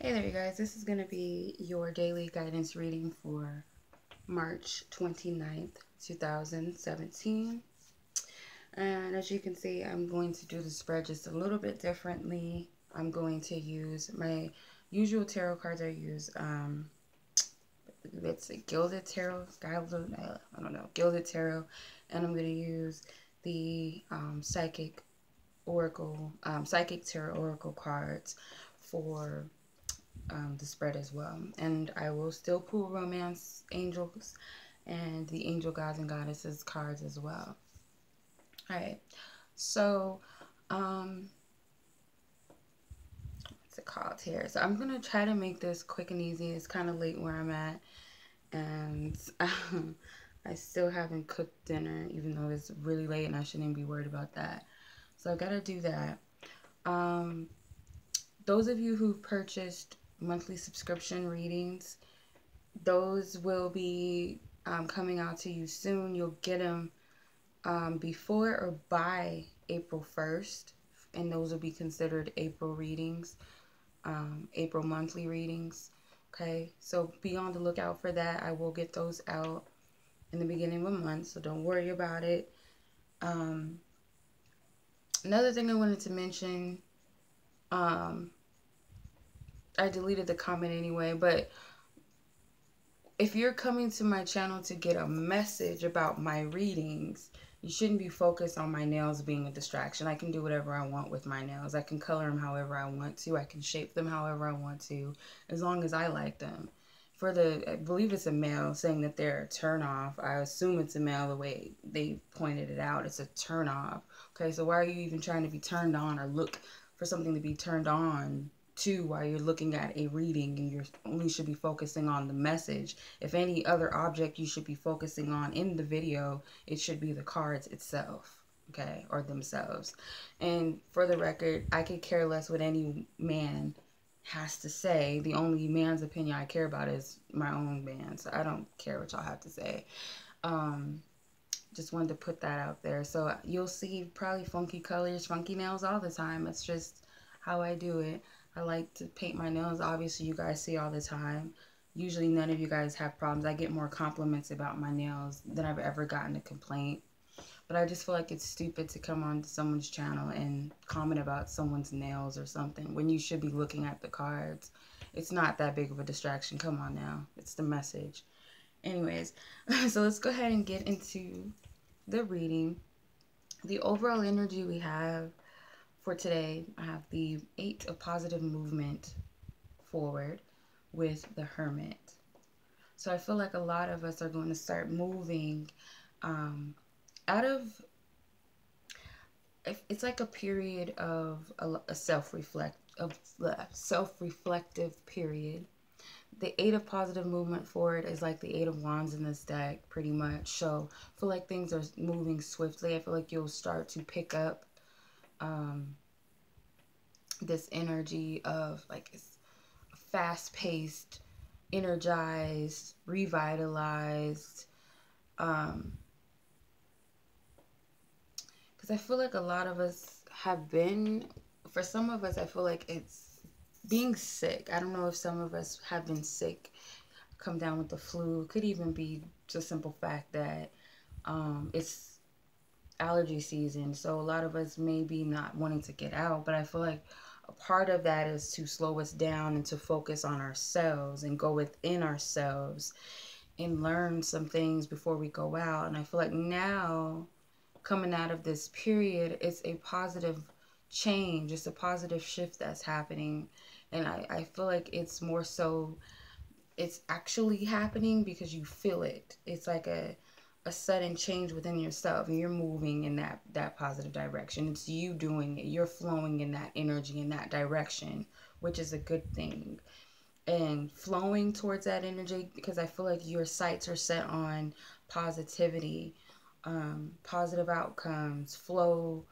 Hey there, you guys. This is going to be your daily guidance reading for March 29th, 2017. And as you can see, I'm going to do the spread just a little bit differently. I'm going to use my usual tarot cards I use. It's a Gilded Tarot, Gilded Tarot. And I'm going to use the Psychic Tarot Oracle cards for the spread as well. And I will still pull romance angels and the angel gods and goddesses cards as well. Alright, so what's it called here? So I'm gonna try to make this quick and easy. It's kind of late where I'm at, and I still haven't cooked dinner, even though it's really late and I shouldn't be worried about that. So I gotta do that. Those of you who've purchased monthly subscription readings, those will be coming out to you soon. You'll get them before or by April 1st, and those will be considered April readings, April monthly readings. Okay, so be on the lookout for that. I will get those out in the beginning of the month, so don't worry about it. Another thing I wanted to mention, I deleted the comment anyway, but if you're coming to my channel to get a message about my readings, you shouldn't be focused on my nails being a distraction. I can do whatever I want with my nails. I can color them however I want to. I can shape them however I want to, as long as I like them. For I believe it's a male saying that they're a turn off. I assume it's a male the way they pointed it out. It's a turn off. Okay, so why are you even trying to be turned on or look for something to be turned on to while you're looking at a reading, and you only should be focusing on the message? If any other object you should be focusing on in the video, it should be the cards itself, okay, or themselves. And for the record, I could care less what any man has to say. The only man's opinion I care about is my own man, so I don't care what y'all have to say. Just wanted to put that out there. So you'll see probably funky colors, funky nails all the time. It's just how I do it. I like to paint my nails. Obviously, you guys see all the time. Usually, none of you guys have problems. I get more compliments about my nails than I've ever gotten a complaint. But I just feel like it's stupid to come on someone's channel and comment about someone's nails or something when you should be looking at the cards. It's not that big of a distraction. Come on now. It's the message. Anyways, so let's go ahead and get into the reading. The overall energy we have for today, I have the 8 of positive movement forward with the Hermit. So I feel like a lot of us are going to start moving out of, it's like a period of a self-reflective period. The 8 of positive movement forward is like the 8 of wands in this deck, pretty much. So I feel like things are moving swiftly. I feel like you'll start to pick up this energy of like fast-paced, energized, revitalized. Because I feel like a lot of us have been, for some of us, I feel like it's being sick. I don't know if some of us have been sick, come down with the flu. It could even be just simple fact that it's allergy season. So a lot of us may be not wanting to get out, but I feel like a part of that is to slow us down and to focus on ourselves and go within ourselves and learn some things before we go out. And I feel like now, coming out of this period, it's a positive change. It's a positive shift that's happening. And I feel like it's more so, it's actually happening because you feel it. It's like a sudden change within yourself, and you're moving in that positive direction. It's you doing it. You're flowing in that energy, in that direction, which is a good thing. And flowing towards that energy, because I feel like your sights are set on positivity, positive outcomes, flow.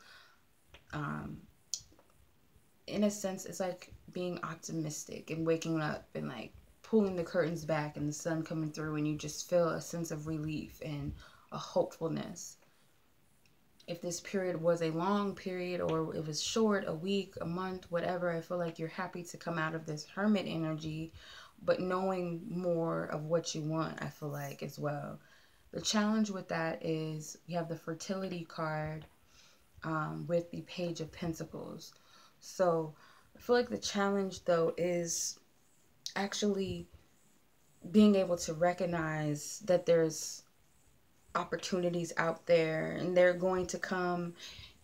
In a sense, it's like being optimistic and waking up and like pulling the curtains back and the sun coming through, and you just feel a sense of relief and a hopefulness. if this period was a long period or it was short, a week, a month, whatever, I feel like you're happy to come out of this hermit energy, but knowing more of what you want, I feel like, as well. The challenge with that is you have the fertility card with the Page of Pentacles. So I feel like the challenge, though, is actually being able to recognize that there's opportunities out there, and they're going to come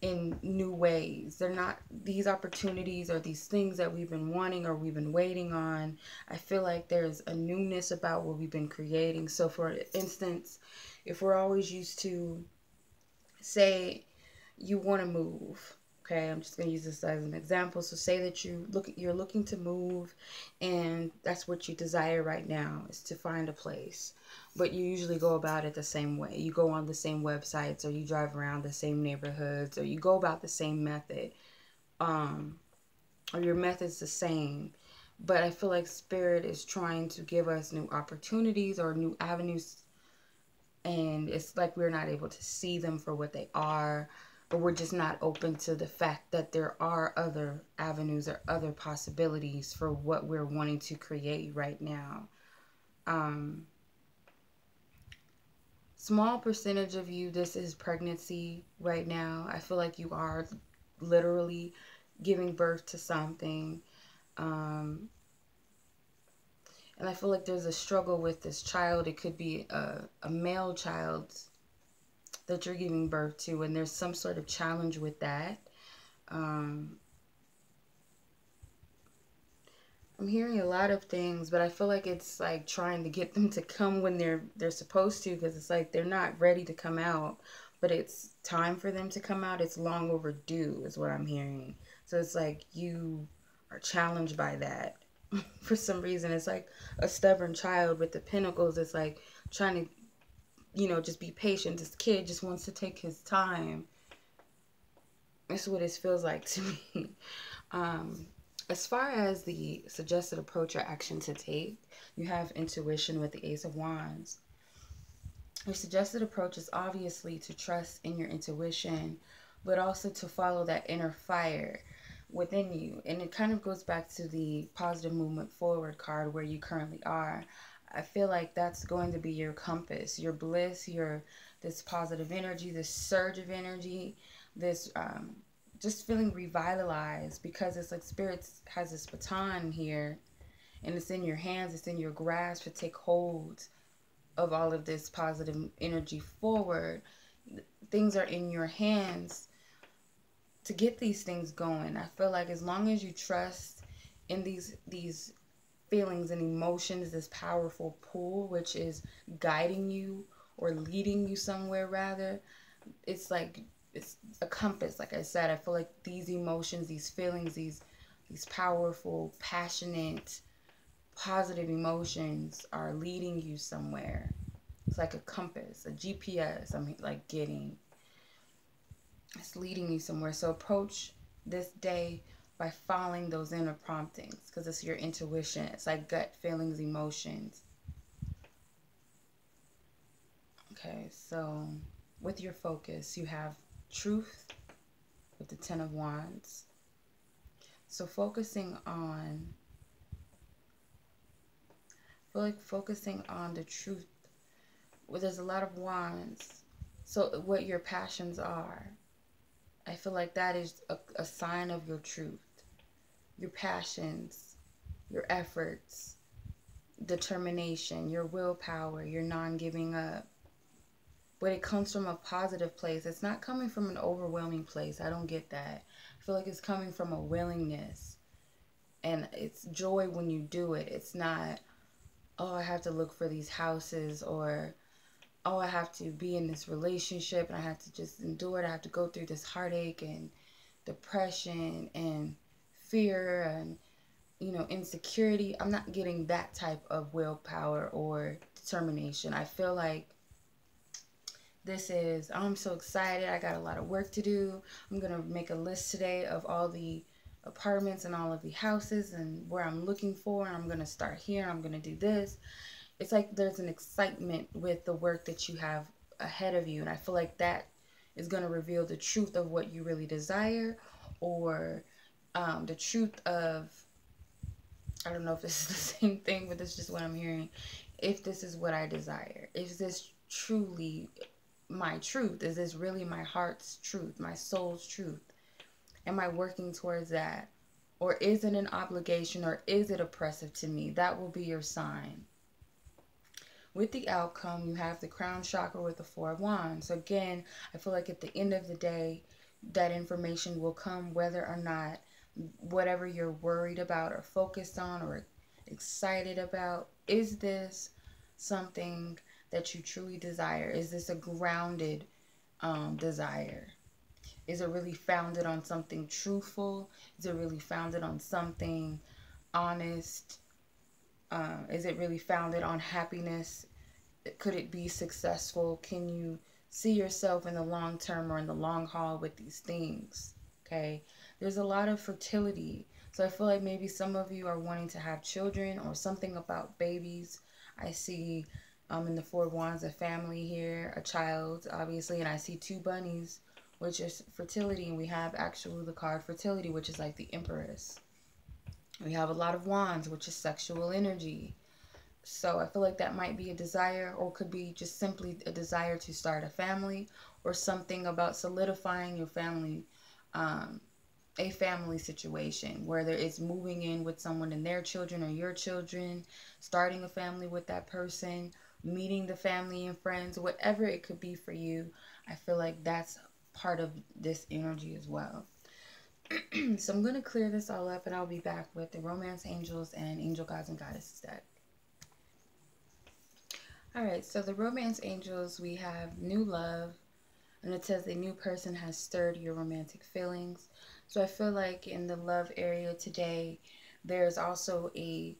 in new ways. They're not these opportunities or these things that we've been wanting or we've been waiting on. I feel like there's a newness about what we've been creating. So for instance, if we're always used to, say you want to move, okay, I'm just going to use this as an example. So say that you're looking to move, and that's what you desire right now, is to find a place, but you usually go about it the same way. You go on the same websites, or you drive around the same neighborhoods, or you go about the same method, or your method's the same. But I feel like Spirit is trying to give us new opportunities or new avenues, and it's like we're not able to see them for what they are, or we're just not open to the fact that there are other avenues or other possibilities for what we're wanting to create right now. Small percentage of you, this is pregnancy right now. I feel like you are literally giving birth to something. And I feel like there's a struggle with this child. It could be a male child that you're giving birth to, and there's some sort of challenge with that. I'm hearing a lot of things, but I feel like it's like trying to get them to come when they're supposed to, because it's like they're not ready to come out, but it's time for them to come out. It's long overdue is what I'm hearing. So it's like you are challenged by that. For some reason, it's like a stubborn child with the pentacles. It's like trying to, just be patient. This kid just wants to take his time. That's what it feels like to me. As far as the suggested approach or action to take, you have intuition with the Ace of Wands. Your suggested approach is obviously to trust in your intuition, but also to follow that inner fire within you. And it kind of goes back to the positive movement forward card where you currently are. I feel like that's going to be your compass, your bliss, this positive energy, this surge of energy, this just feeling revitalized, because it's like Spirit has this baton here, and it's in your hands, it's in your grasp to take hold of all of this positive energy forward. Things are in your hands to get these things going. I feel like as long as you trust in these feelings and emotions, this powerful pull which is guiding you or leading you somewhere, rather, it's like it's a compass. Like I said, I feel like these emotions, these feelings, these powerful, passionate, positive emotions are leading you somewhere. It's like a compass, a GPS. I'm like getting. It's leading you somewhere. So approach this day by following those inner promptings, because it's your intuition. It's like gut feelings, emotions. Okay, so with your focus, you have truth with the Ten of Wands. So focusing on the truth. Well, there's a lot of wands. So what your passions are, I feel like that is a sign of your truth. Your passions, your efforts, determination, your willpower, your non-giving up. But it comes from a positive place. It's not coming from an overwhelming place. I don't get that. I feel like it's coming from a willingness. And it's joy when you do it. It's not, oh, I have to look for these houses, or, oh, I have to be in this relationship and I have to just endure it. I have to go through this heartache and depression and fear and, insecurity. I'm not getting that type of willpower or determination. I feel like this is, I'm so excited. I got a lot of work to do. I'm going to make a list today of all the apartments and all of the houses and where I'm looking for. And I'm going to start here. I'm going to do this. It's like there's an excitement with the work that you have ahead of you. And I feel like that is going to reveal the truth of what you really desire, or the truth of, I don't know if this is the same thing, but this is just what I'm hearing. If this is what I desire, is this truly my truth? Is this really my heart's truth, my soul's truth? Am I working towards that? Or is it an obligation, or is it oppressive to me? That will be your sign. With the outcome, you have the crown chakra with the Four of Wands. So again, I feel like at the end of the day, that information will come whether or not whatever you're worried about or focused on or excited about, is this something that you truly desire? Is this a grounded desire? Is it really founded on something truthful? Is it really founded on something honest? Is it really founded on happiness? Could it be successful? Can you see yourself in the long term or in the long haul with these things? Okay. There's a lot of fertility. So I feel like maybe some of you are wanting to have children or something about babies. I see in the Four of Wands a family here, a child, obviously, and I see two bunnies, which is fertility, and we have actually the card fertility, which is like the Empress. We have a lot of wands, which is sexual energy. So I feel like that might be a desire, or could be just simply a desire to start a family, or something about solidifying your family, a family situation, whether it's moving in with someone and their children or your children, starting a family with that person, meeting the family and friends, whatever it could be for you. I feel like that's part of this energy as well. So I'm going to clear this all up, and I'll be back with the Romance Angels and Angel Gods and Goddesses deck. Alright, so the Romance Angels, we have new love, and it says a new person has stirred your romantic feelings. So I feel like in the love area today, there's also a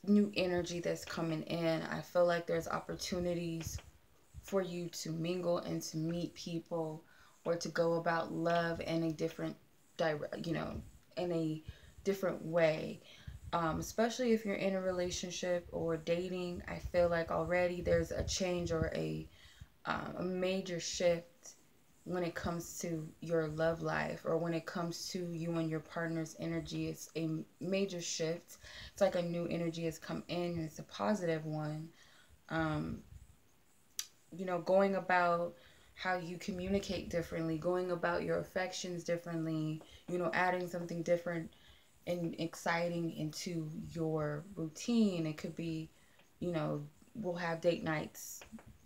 new energy that's coming in. I feel like there's opportunities for you to mingle and to meet people, or to go about love in a different in a different way. Especially if you're in a relationship or dating, I feel like already there's a change or a major shift when it comes to your love life, or when it comes to you and your partner's energy. It's a major shift. It's like a new energy has come in, and it's a positive one. Going about how you communicate differently, going about your affections differently, adding something different and exciting into your routine. It could be, we'll have date nights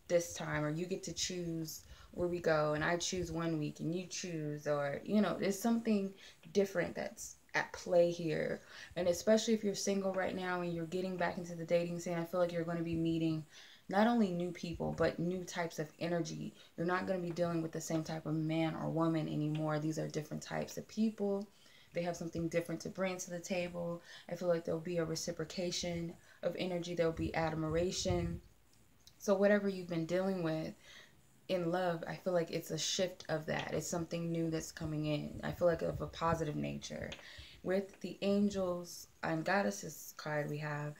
this time, or you get to choose where we go, and I choose one week and you choose, or, there's something different that's at play here. And especially if you're single right now and you're getting back into the dating scene, I feel like you're going to be meeting not only new people, but new types of energy. You're not going to be dealing with the same type of man or woman anymore. These are different types of people. They have something different to bring to the table. I feel like there'll be a reciprocation of energy. There'll be admiration. So whatever you've been dealing with in love, I feel like it's a shift of that. It's something new that's coming in. I feel like of a positive nature. With the Angels and Goddesses card, we have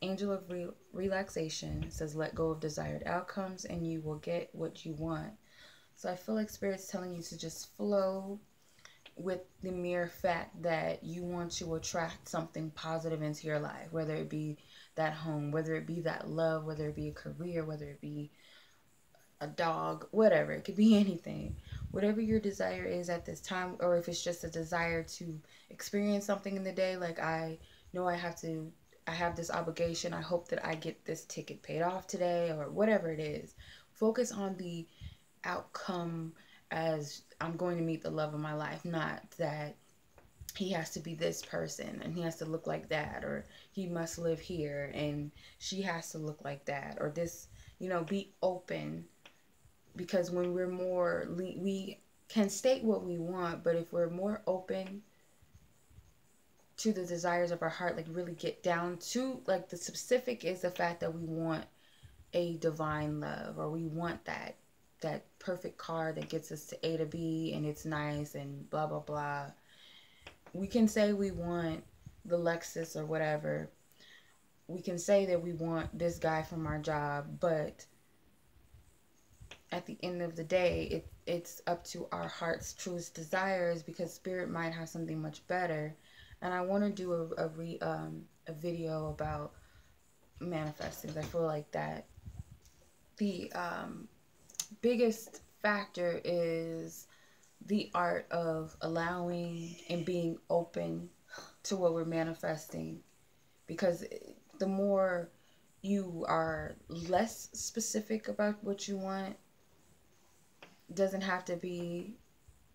Angel of Relaxation. It says, let go of desired outcomes and you will get what you want. So I feel like Spirit's telling you to just flow with the mere fact that you want to attract something positive into your life, whether it be that home, whether it be that love, whether it be a career, whether it be a dog, whatever. It could be anything. Whatever your desire is at this time, or if it's just a desire to experience something in the day, like I know I have this obligation. I hope that I get this ticket paid off today, or whatever it is. Focus on the outcome as I'm going to meet the love of my life, not that he has to be this person and he has to look like that, or he must live here and she has to look like that, or this, be open. Because when we're more, we can state what we want, but if we're more open to the desires of our heart, like really get down to, like, the specific is the fact that we want a divine love, or we want that perfect car that gets us to A to B and it's nice and blah blah blah. We can say we want the Lexus or whatever. We can say that we want this guy from our job, but at the end of the day, it's up to our heart's truest desires, because spirit might have something much better. And I want to do a video about manifesting. I feel like that the biggest factor is the art of allowing and being open to what we're manifesting, because the more you are less specific about what you want, doesn't have to be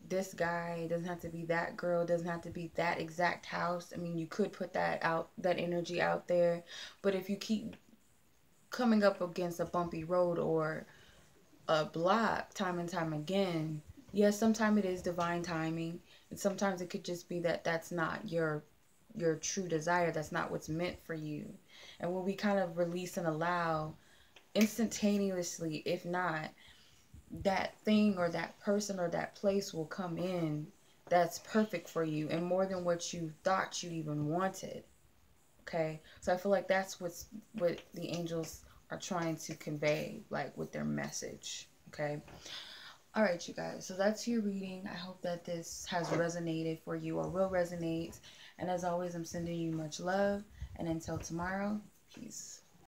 this guy, it doesn't have to be that girl, it doesn't have to be that exact house. I mean, you could put that out, that energy out there, but if you keep coming up against a bumpy road or a block time and time again, yes, sometimes it is divine timing, and sometimes it could just be that that's not your true desire, that's not what's meant for you. And when we kind of release and allow instantaneously, if not, that thing or that person or that place will come in that's perfect for you, and more than what you thought you even wanted. Okay, so I feel like that's what the angels are trying to convey, like with their message. Okay, all right, you guys, so that's your reading. I hope that this has resonated for you, or will resonate. And as always, I'm sending you much love, and until tomorrow, peace.